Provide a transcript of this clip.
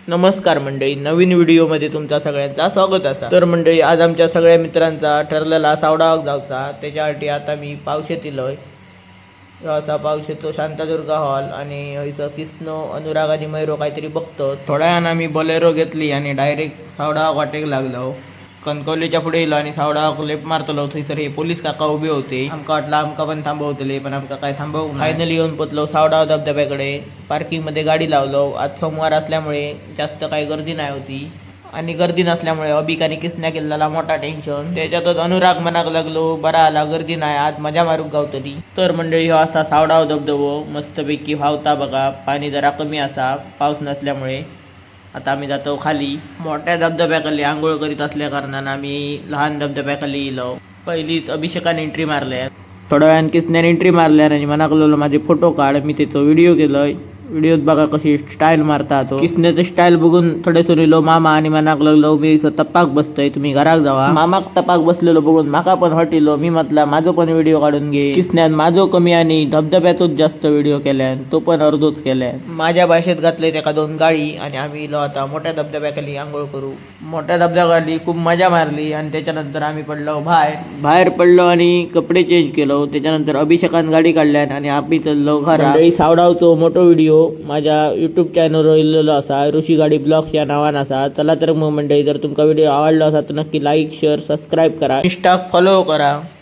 नमस्कार मंडळी, नवीन व्हिडिओमध्ये तुमच्या सगळ्यांचा स्वागत असा. तर मंडळी, आज आमच्या सगळ्या मित्रांचा ठरलेला सावडावाक जाऊचा, त्याच्यासाठी आता मी पावशेत इलोय. ह्यो असा पावशेचो शांतादुर्गा हॉल आणि हयसर किसनो अनुराग आणि मैरो काहीतरी बघतो. थोड्या वेळानं आम्ही बोलेरो घेतली आणि डायरेक्ट सावडावाक वाटेक लागलो. कणकवलीच्या पुढे येलो आणि सावडावाक लेप मारतलो. थंयसर हे पोलीस काका उभे होते. आमका वाटलं आमका पण थांबवतले, पण आमका काय थांबवूक नाही. फायनली येऊन पोचलो सावडाव धबधब्याकडे. पार्किंगमध्ये गाडी लावलो. आज सोमवार असल्यामुळे जास्त काही गर्दी नाही होती आणि गर्दी नसल्यामुळे अबिक आणि किसन्या केलेला मोठा टेन्शन. त्याच्यातच अनुराग मनाक लागलो, बरा आला, गर्दी नाही, आज मजा मारूक गावतली. तर मंडळी, ह्यो असा सावडाव धबधबो मस्तपैकी व्हावता बघा. पाणी जरा कमी असा पाऊस नसल्यामुळे. आता आम्ही जातो खाली. मोठ्या धबधब्याखाली आंघोळ करीत असल्या कारणानं आम्ही लहान धबधब्याखाली इलो. पहिलीच अभिषेकाने एंट्री मारल्या. थोड्या वेळान किसन्याने एंट्री मारल्या आणि मनाक लागलो माझे फोटो काढ. मी त्याचा व्हिडिओ केलोय. व्हिडिओत बघा कशी स्टाईल मारता तो. किसन्याचं स्टाईल बघून थोडे सुनिलो मामा आणि मनाक लागलो मी तपाक बसतोय, तुम्ही घराक जावा. मामाक तपाक बसलेलो बघून माका पण हटिलो. मी म्हटलं माझो पण व्हिडिओ काढून घे. किसन्यान माझो कमी आणि धबधब्यातच जास्त व्हिडिओ केल्यान, तो पण अर्धोच केल्यान. माझ्या भाषेत घातले त्याका 2 गाळी आणि आम्ही इलो आता मोठ्या धबधब्याखाली आंघोळ करू. मोठ्या धबधब्याखाली खूप मजा मारली आणि त्याच्यानंतर आम्ही पडलो बाहेर पडलो आणि कपडे चेंज केलो. त्याच्यानंतर अभिषेकान गाडी काढल्यान आणि आम्ही चाललो घरा. सावडावचो मोठो व्हिडिओ माझ्या यूट्यूब चॅनलवर इल्लेलो असा, ऋषी गाडी ब्लॉग्स या नावान असा. चला तर मग मंडळी, जर तुमका व्हिडिओ आवडला असा तर नक्की लाईक, शेअर, सबस्क्राईब करा, इंस्टा फॉलो करा.